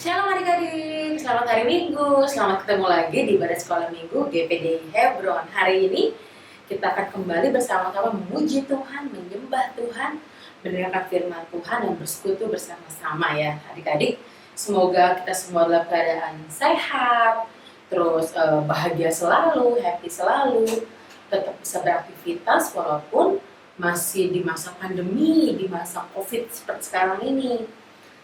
Shalom adik-adik, selamat hari Minggu, selamat ketemu lagi di Ibadah Sekolah Minggu GPDI Hebron. Hari ini kita akan kembali bersama-sama memuji Tuhan, menyembah Tuhan, mendengarkan firman Tuhan dan bersekutu bersama-sama ya adik-adik. Semoga kita semua dalam keadaan sehat, terus bahagia selalu, happy selalu, tetap bisa beraktivitas walaupun masih di masa pandemi, di masa COVID seperti sekarang ini.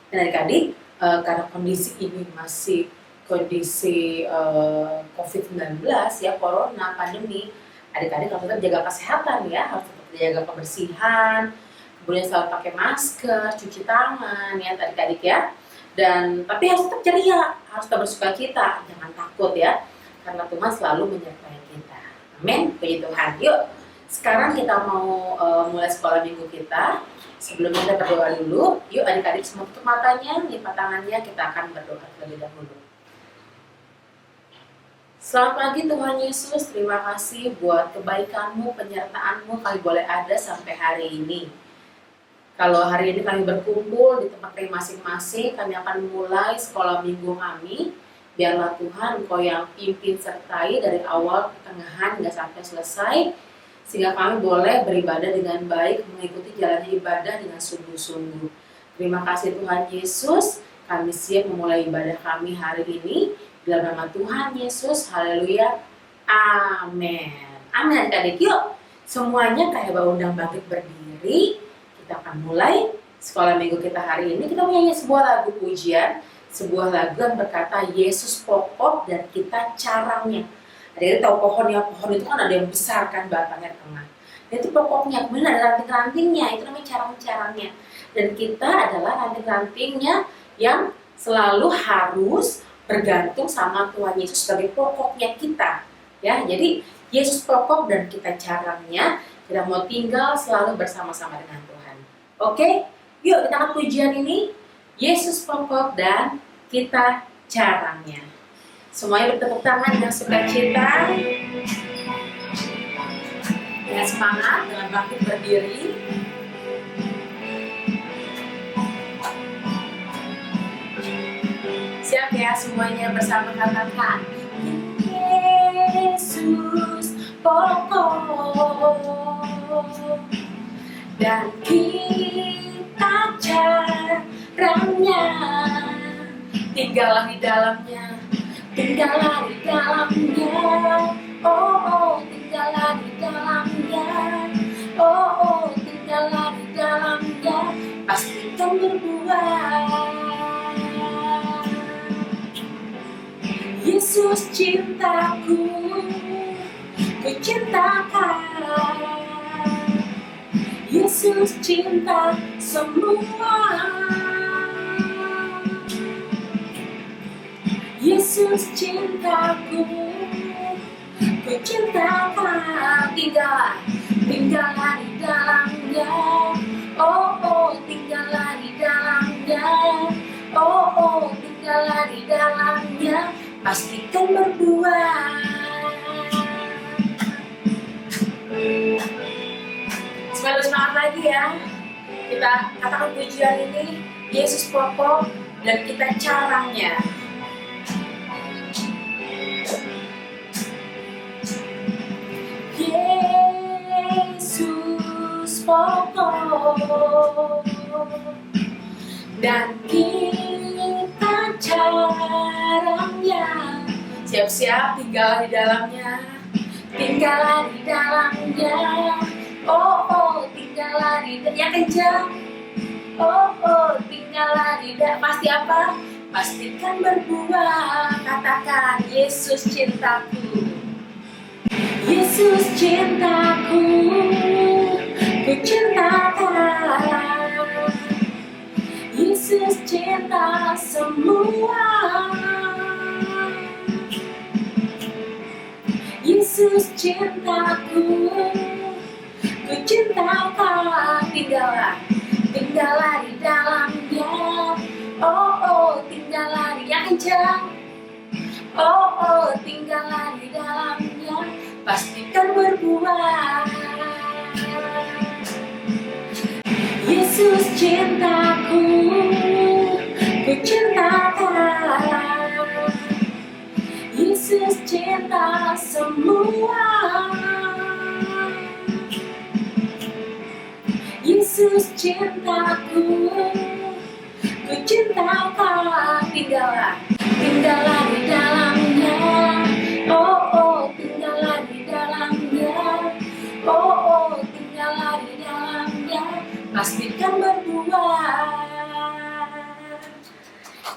Dan adik-adik, karena kondisi ini masih kondisi COVID-19 ya, corona, pandemi, adik-adik harus tetap jaga kesehatan ya, harus tetap jaga kebersihan, kemudian selalu pakai masker, cuci tangan ya adik-adik ya. Dan tapi harus tetap ceria, harus tetap bersukacita, jangan takut ya, karena Tuhan selalu menyertai kita. Amin, puji Tuhan. Yuk, sekarang kita mau mulai sekolah minggu kita. Sebelumnya kita berdoa dulu. Yuk adik-adik semua tutup matanya, lipat tangannya, kita akan berdoa terlebih dahulu. Selamat pagi Tuhan Yesus, terima kasih buat kebaikan-Mu, penyertaan-Mu kami boleh ada sampai hari ini. Kalau hari ini kami berkumpul di tempat kami masing-masing, kami akan mulai sekolah minggu kami. Biarlah Tuhan Engkau yang pimpin sertai dari awal, pertengahan, hingga sampai selesai, sehingga kami boleh beribadah dengan baik, mengikuti jalannya ibadah dengan sungguh-sungguh. Terima kasih Tuhan Yesus, kami siap memulai ibadah kami hari ini. Dalam nama Tuhan Yesus, haleluya, amin. Amin adik-adik, yuk semuanya kayak undang bangkit berdiri. Kita akan mulai sekolah minggu kita hari ini. Kita menyanyi sebuah lagu pujian, sebuah lagu yang berkata Yesus pokok dan kita carangnya. Jadi tahu pohon itu kan ada yang besar kan batangnya di tengah. Itu pokoknya, kemudian ada ranting-rantingnya, itu namanya carang-carangnya. Dan kita adalah ranting-rantingnya yang selalu harus bergantung sama Tuhan Yesus sebagai pokoknya kita. Ya, jadi Yesus pokok dan kita carangnya. Kita mau tinggal selalu bersama-sama dengan Tuhan. Oke? Yuk kita angkat pujian ini. Yesus pokok dan kita carangnya. Semuanya bertepuk tangan dengan sukacita, dengan semangat, dengan bangkit berdiri. Siap ya semuanya bersama katakan Yesus pokok dan kita carangnya, tinggallah di dalamnya. Tinggallah di dalamnya, oh tinggallah di dalamnya, oh tinggallah di dalamnya, pastikan berbuah. Yesus cintaku, ku cintakan. Yesus cinta semua. Yesus cintaku, ku cintakan. Tinggallah di dalamnya, oh tinggallah di dalamnya, oh tinggallah di dalamnya, pastikan berbuah. Semoga semangat lagi ya. Kita katakan pujian ini, Yesus pokok dan kita carangnya. Yesus pokok dan kita carangnya. Siap-siap tinggal di dalamnya, tinggallah di dalamnya, oh tinggallah di dalamnya, yang kencang, oh tinggallah di dalamnya. Pasti apa? Pastikan berbuah. Katakan Yesus cintaku, Yesus cintaku, ku cintakan. Yesus cinta semua. Yesus cintaku, ku cintakan. Tinggallah di dalamnya, oh tinggallah di yang kencang, oh tinggallah di dalamnya, pastikan berbuah. Yesus cintaku, ku cintakan. Yesus cinta semua. Yesus cintaku, ku cintakan. Tinggallah di dalamnya. Oh oh, tinggallah di dalamnya. Oh oh, tinggallah di dalamnya. Pastikan berbuah.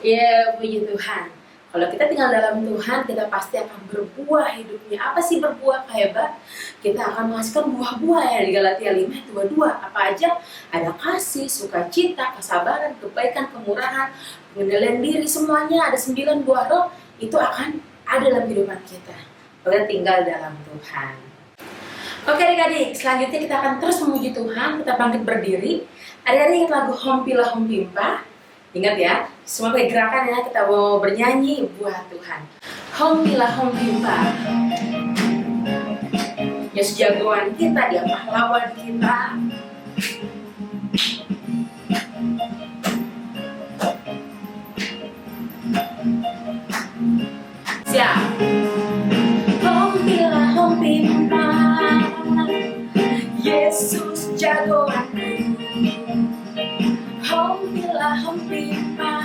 Ya, puji Tuhan. Kalau kita tinggal dalam Tuhan, kita pasti akan berbuah hidupnya. Apa sih berbuah, Kak Heba? Kita akan menghasilkan buah-buah ya di Galatia 5 ayat 22. Apa aja? Ada kasih, sukacita, kesabaran, kebaikan, kemurahan, pengendalian diri, semuanya ada 9 buah roh. Itu akan ada dalam kehidupan kita. Kita tinggal dalam Tuhan. Oke adik-adik, selanjutnya kita akan terus memuji Tuhan. Kita bangkit berdiri. Adik-adik ingat lagu Hompilah Hompimpa. Ingat ya, semua pakai gerakan ya, kita mau bernyanyi buat Tuhan. Hompilah Hompimpa. Yesus jagoan kita, Dia pahlawan kita. Siap. Hompilah Hompimpa, Yesus jagoanku. Hompilah Hompimpa,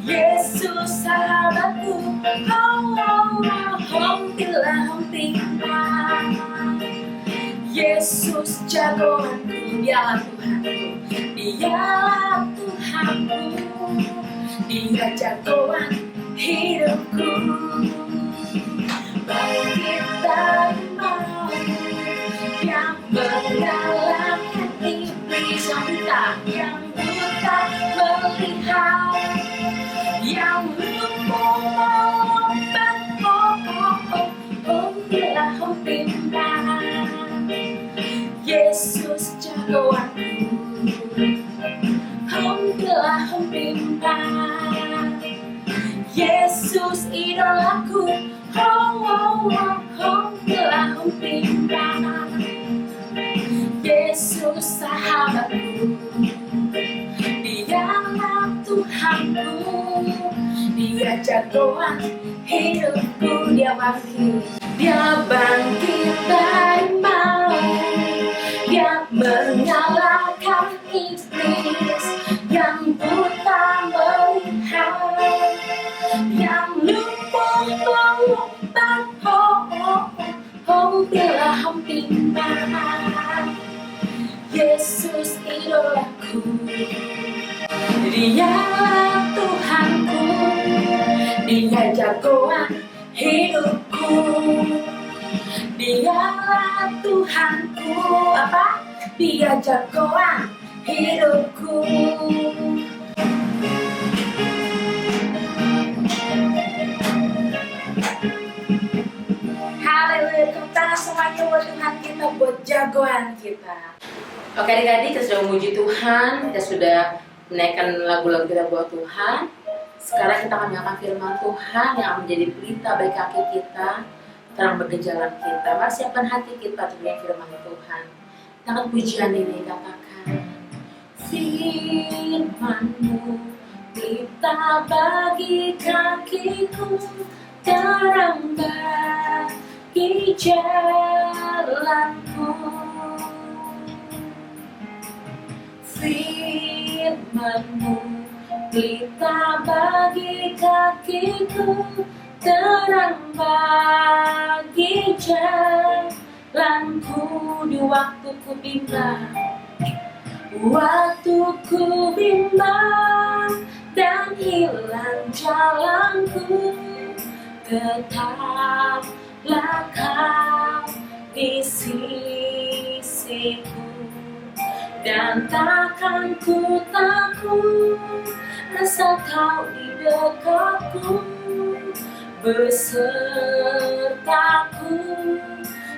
Yesus sahabatku. Oh, oh, oh. Hompilah Hompimpa, Yesus jagoanku. Dialah Tuhanku, Dialah Tuhanku, Dia jagoan hidupku. Bangkit dari maut yang mengalahkan iblis, yang buta melihat, yang lumpuh melompat. Oh, oh, oh, Hompilah Hompimpa, Yesus jagoanku. Hompilah Hompimpa, Yesus idolaku. Oh, oh, oh, Hompilah Hompimpa, Yesus sahabatku. Dialah Tuhanku, Dia jagoan hidupku. Dia bangkit dari maut, Dia mengalahkan iblis, yang buta melihat, yang lumpuh melompat. Oh, oh, oh, Hompilah Hompimpa, Yesus idolaku. Dialah Tuhanku, Dia jagoan hidupku. Dialah Tuhanku, apa? Dia jagoan hidupku. Haleluya, tepuk tangan semuanya buat Tuhan kita, buat jagoan kita. Oke adik-adik, kita sudah memuji Tuhan, kita sudah menaikkan lagu-lagu kita buat Tuhan. Sekarang kita akan mendengarkan firman Tuhan yang akan menjadi pelita bagi kaki kita, terang bagi jalan kita. Mari siapkan hati kita untuk mendengar firman Tuhan. Kita akan pujian ini, katakan: firman-Mu pelita bagi kakiku, terang bagi jalanku. Firman-Mu pelita bagi kakiku, terang bagi jalanku. Di waktu ku bimbang, dan hilang jalanku, tetaplah Kau di sisiku. Dan takkan ku takut, asal Kau di dekatku, besertaku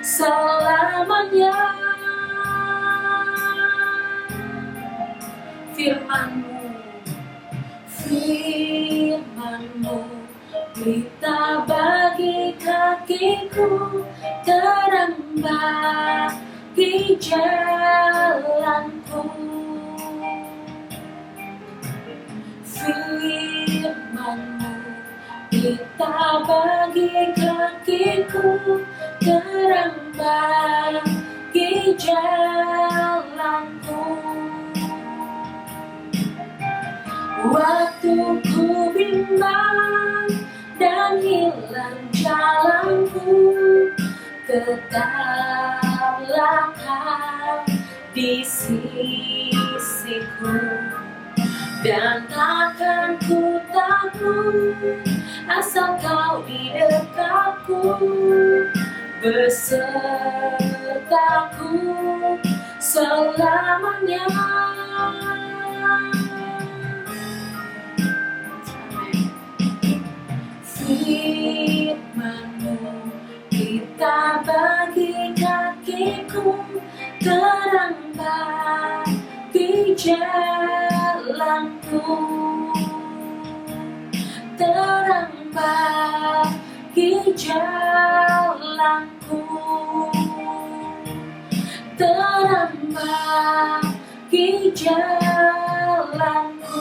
selamanya. Firman-Mu, firman-Mu pelita bagi kakiku, terang bagi jalanku. Firman-Mu kita bagi kakiku, terang bagi jalanku. Waktu ku bimbang dan hilang jalanku, tetaplah Kau di sisiku. Dan takkan ku takut asal Kau di dekatku, besertaku selamanya. Firman-Mu kita bagi kakiku, terang bagi jalanku, terang bagi jalanku, terang bagi jalanku.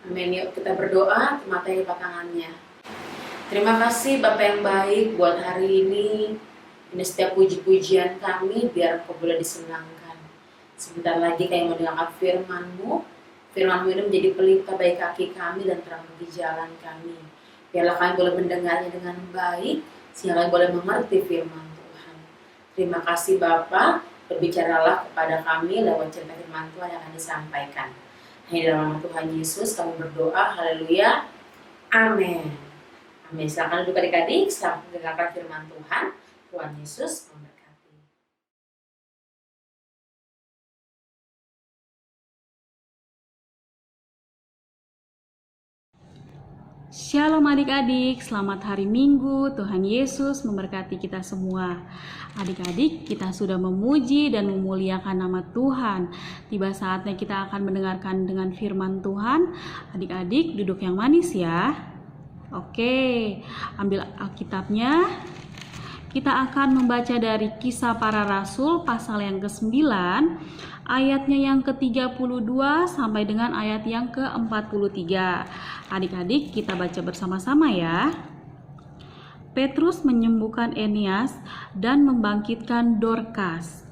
Amin. Yuk kita berdoa, matai tangannya. Terima kasih Bapak yang baik buat hari ini. Ini setiap puji-pujian kami biar Kau boleh disenangkan. Sebentar lagi kami mendengarkan firman-Mu. Firman-Mu ini menjadi pelita bagi kaki kami dan terang bagi jalan kami. Biarlah kami boleh mendengarnya dengan baik, sehingga kami boleh mengerti firman Tuhan. Terima kasih Bapa, berbicaralah kepada kami lewat cerita firman Tuhan yang akan disampaikan. Hanya dalam nama Tuhan Yesus kami berdoa, haleluya, amin. Amin. Silakan duduk adik-adik, selamat mendengarkan firman Tuhan. Tuhan Yesus memberkati. Shalom adik-adik, selamat hari Minggu. Tuhan Yesus memberkati kita semua. Adik-adik, kita sudah memuji dan memuliakan nama Tuhan. Tiba saatnya kita akan mendengarkan dengan firman Tuhan. Adik-adik, duduk yang manis ya. Oke, ambil Alkitabnya. Kita akan membaca dari Kisah Para Rasul pasal yang ke-9, ayatnya yang ke-32 sampai dengan ayat yang ke-43. Adik-adik, kita baca bersama-sama ya. Petrus menyembuhkan Eneas dan membangkitkan Dorkas.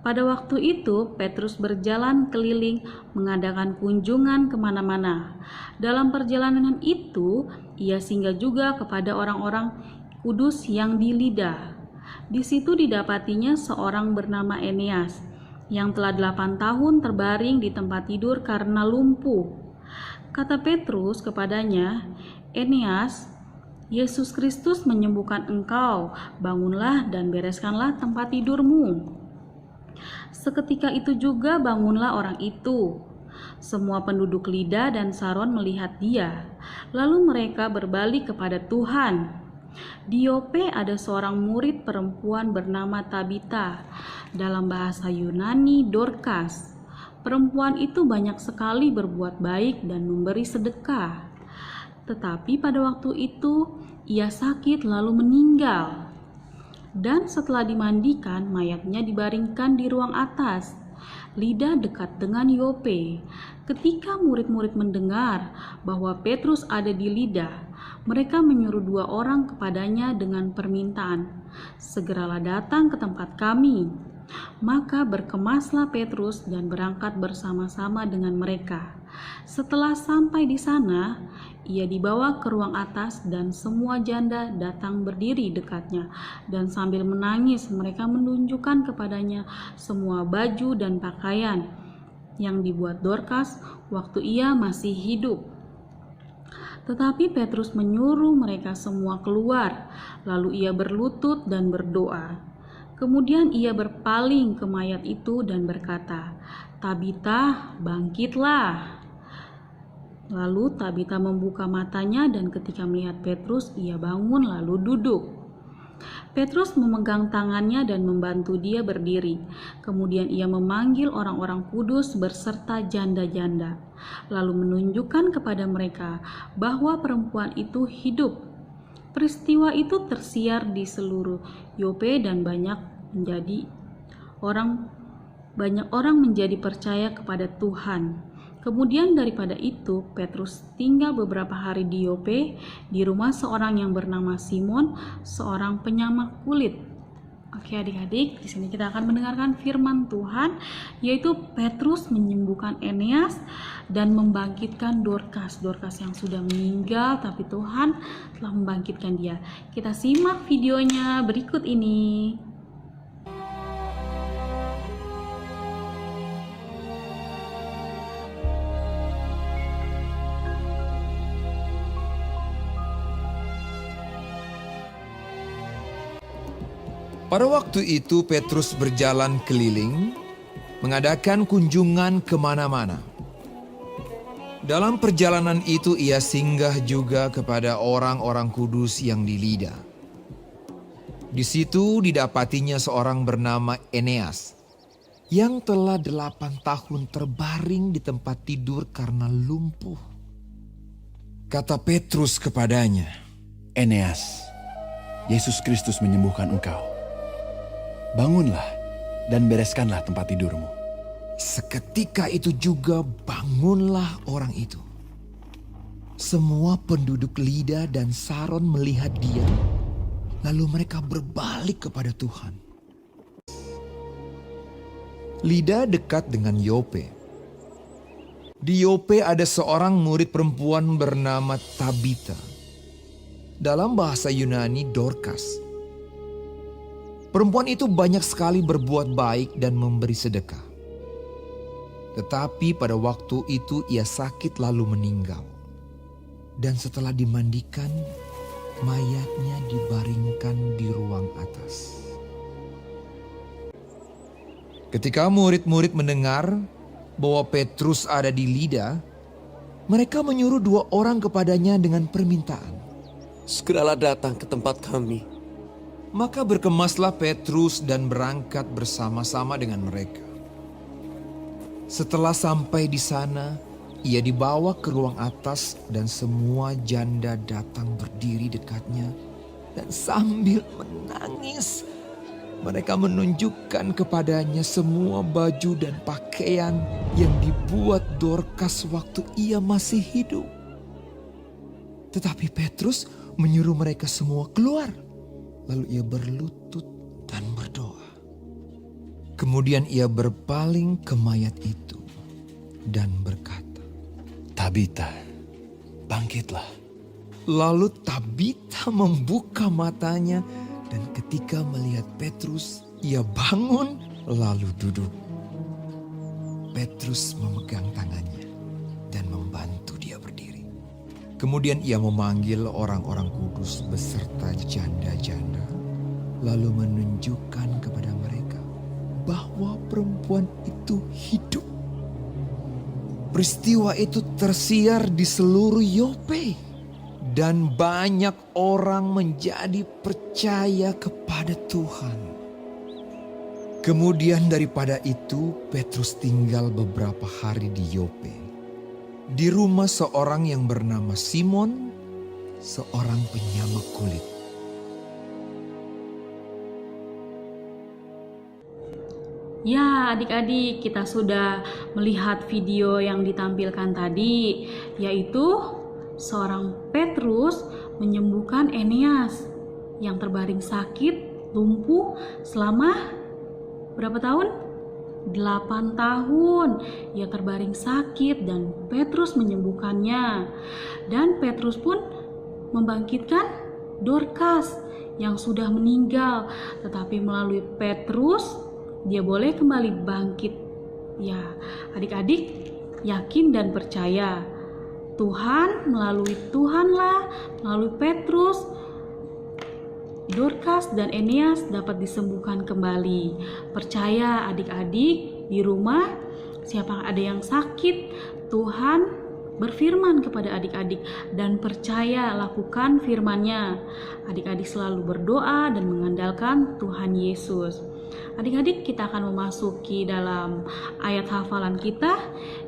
Pada waktu itu, Petrus berjalan keliling mengadakan kunjungan kemana-mana. Dalam perjalanan itu, ia singgah juga kepada orang-orang kudus yang di Lida. Di situ didapatinya seorang bernama Eneas yang telah 8 tahun terbaring di tempat tidur karena lumpuh. Kata Petrus kepadanya, "Eneas, Yesus Kristus menyembuhkan engkau. Bangunlah dan bereskanlah tempat tidurmu." Seketika itu juga bangunlah orang itu. Semua penduduk Lida dan Saron melihat dia. Lalu mereka berbalik kepada Tuhan. Di Yope ada seorang murid perempuan bernama Tabita, dalam bahasa Yunani Dorkas. Perempuan itu banyak sekali berbuat baik dan memberi sedekah. Tetapi pada waktu itu ia sakit lalu meninggal. Dan setelah dimandikan, mayatnya dibaringkan di ruang atas. Lida dekat dengan Yope. Ketika murid-murid mendengar bahwa Petrus ada di Lida, mereka menyuruh 2 orang kepadanya dengan permintaan, "Segeralah datang ke tempat kami." Maka berkemaslah Petrus dan berangkat bersama-sama dengan mereka. Setelah sampai di sana, ia dibawa ke ruang atas dan semua janda datang berdiri dekatnya. Dan sambil menangis mereka menunjukkan kepadanya semua baju dan pakaian yang dibuat Dorkas waktu ia masih hidup. Tetapi Petrus menyuruh mereka semua keluar, lalu ia berlutut dan berdoa. Kemudian ia berpaling ke mayat itu dan berkata, "Tabita, bangkitlah." Lalu Tabita membuka matanya dan ketika melihat Petrus, ia bangun lalu duduk. Petrus memegang tangannya dan membantu dia berdiri. Kemudian ia memanggil orang-orang kudus berserta janda-janda, lalu menunjukkan kepada mereka bahwa perempuan itu hidup. Peristiwa itu tersiar di seluruh Yope dan banyak menjadi orang banyak orang menjadi percaya kepada Tuhan. Kemudian daripada itu, Petrus tinggal beberapa hari di Yope, di rumah seorang yang bernama Simon, seorang penyamak kulit. Oke adik-adik, di sini kita akan mendengarkan firman Tuhan, yaitu Petrus menyembuhkan Eneas dan membangkitkan Dorcas. Dorcas yang sudah meninggal, tapi Tuhan telah membangkitkan dia. Kita simak videonya berikut ini. Pada waktu itu Petrus berjalan keliling, mengadakan kunjungan kemana-mana. Dalam perjalanan itu ia singgah juga kepada orang-orang kudus yang di Lida. Di situ didapatinya seorang bernama Eneas, yang telah 8 tahun terbaring di tempat tidur karena lumpuh. Kata Petrus kepadanya, Eneas, Yesus Kristus menyembuhkan engkau. Bangunlah dan bereskanlah tempat tidurmu. seketika itu juga bangunlah orang itu. Semua penduduk Lida dan Saron melihat dia, lalu mereka berbalik kepada Tuhan. Lida dekat dengan Yope. Di Yope ada seorang murid perempuan bernama Tabita. Dalam bahasa Yunani Dorcas. Perempuan itu banyak sekali berbuat baik dan memberi sedekah. Tetapi pada waktu itu ia sakit lalu meninggal. Dan setelah dimandikan, mayatnya dibaringkan di ruang atas. Ketika murid-murid mendengar bahwa Petrus ada di Lida, mereka menyuruh 2 orang kepadanya dengan permintaan. Segeralah datang ke tempat kami. Maka berkemaslah Petrus dan berangkat bersama-sama dengan mereka. Setelah sampai di sana, ia dibawa ke ruang atas dan semua janda datang berdiri dekatnya dan sambil menangis. Mereka menunjukkan kepadanya semua baju dan pakaian yang dibuat Dorcas waktu ia masih hidup. Tetapi Petrus menyuruh mereka semua keluar. Lalu ia berlutut dan berdoa. Kemudian ia berpaling ke mayat itu dan berkata, Tabita, bangkitlah. Lalu Tabita membuka matanya dan ketika melihat Petrus, ia bangun lalu duduk. Petrus memegang tangannya dan membantu dia berdiri. Kemudian ia memanggil orang-orang kudus beserta janda-janda, lalu menunjukkan kepada mereka bahwa perempuan itu hidup. Peristiwa itu tersiar di seluruh Yope. Dan banyak orang menjadi percaya kepada Tuhan. Kemudian daripada itu Petrus tinggal beberapa hari di Yope. Di rumah seorang yang bernama Simon, seorang penyamak kulit. Ya, adik-adik, kita sudah melihat video yang ditampilkan tadi, yaitu seorang Petrus menyembuhkan Eneas yang terbaring sakit, lumpuh selama berapa tahun? 8 tahun. Ia terbaring sakit dan Petrus menyembuhkannya. Dan Petrus pun membangkitkan Dorcas yang sudah meninggal. Tetapi melalui Petrus, dia boleh kembali bangkit. Ya, adik-adik yakin dan percaya. Melalui Petrus, Dorcas dan Eneas dapat disembuhkan kembali. Percaya adik-adik di rumah, siapa ada yang sakit, Tuhan berfirman kepada adik-adik dan percaya lakukan firman-Nya. Adik-adik selalu berdoa dan mengandalkan Tuhan Yesus. Adik-adik, kita akan memasuki dalam ayat hafalan kita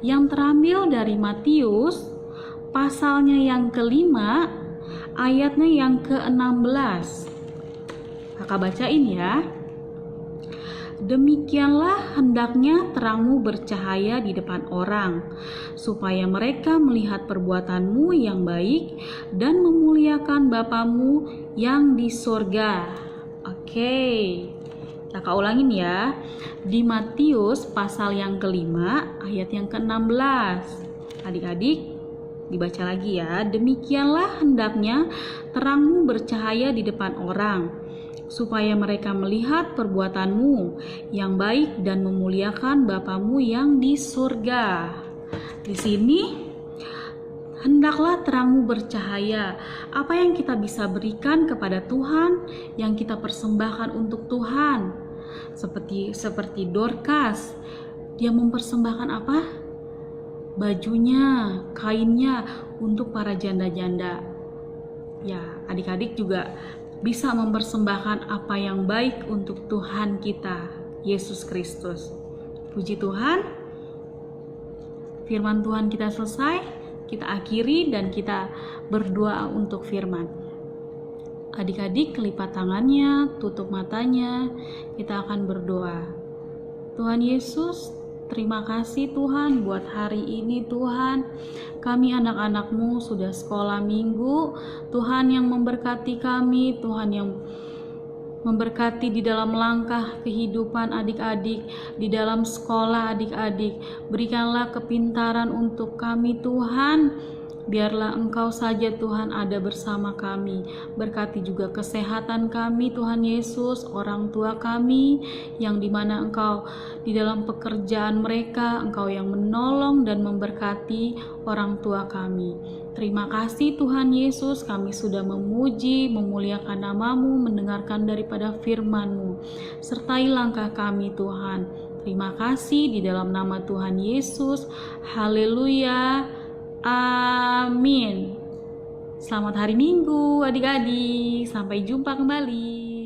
yang terambil dari Matius pasalnya yang ke-5, ayatnya yang ke-16. Kakak bacain ya. Demikianlah hendaknya terangmu bercahaya di depan orang, supaya mereka melihat perbuatanmu yang baik dan memuliakan Bapamu yang di sorga. Oke, kakak ulangin ya. Di Matius pasal yang kelima ayat yang ke-16. Adik-adik dibaca lagi ya. Demikianlah hendaknya terangmu bercahaya di depan orang, supaya mereka melihat perbuatanmu yang baik dan memuliakan Bapamu yang di surga. Di sini hendaklah terangmu bercahaya. Apa yang kita bisa berikan kepada Tuhan, yang kita persembahkan untuk Tuhan. Seperti Dorcas, dia mempersembahkan apa? Bajunya, kainnya untuk para janda-janda. Ya, adik-adik juga bisa mempersembahkan apa yang baik untuk Tuhan kita, Yesus Kristus. Puji Tuhan, firman Tuhan kita selesai, kita akhiri dan kita berdoa untuk firman. Adik-adik lipat tangannya, tutup matanya, kita akan berdoa. Tuhan Yesus, terima kasih Tuhan buat hari ini Tuhan. Kami anak-anak-Mu sudah sekolah minggu. Tuhan yang memberkati kami, Tuhan yang memberkati di dalam langkah kehidupan adik-adik, di dalam sekolah adik-adik. Berikanlah kepintaran untuk kami Tuhan. Biarlah Engkau saja Tuhan ada bersama kami. Berkati juga kesehatan kami Tuhan Yesus, orang tua kami yang dimana Engkau di dalam pekerjaan mereka, Engkau yang menolong dan memberkati orang tua kami. Terima kasih Tuhan Yesus, kami sudah memuji, memuliakan nama-Mu, mendengarkan daripada firman-Mu. Sertai langkah kami Tuhan. Terima kasih di dalam nama Tuhan Yesus. Haleluya. Amin. Selamat hari Minggu adik-adik. Sampai jumpa kembali.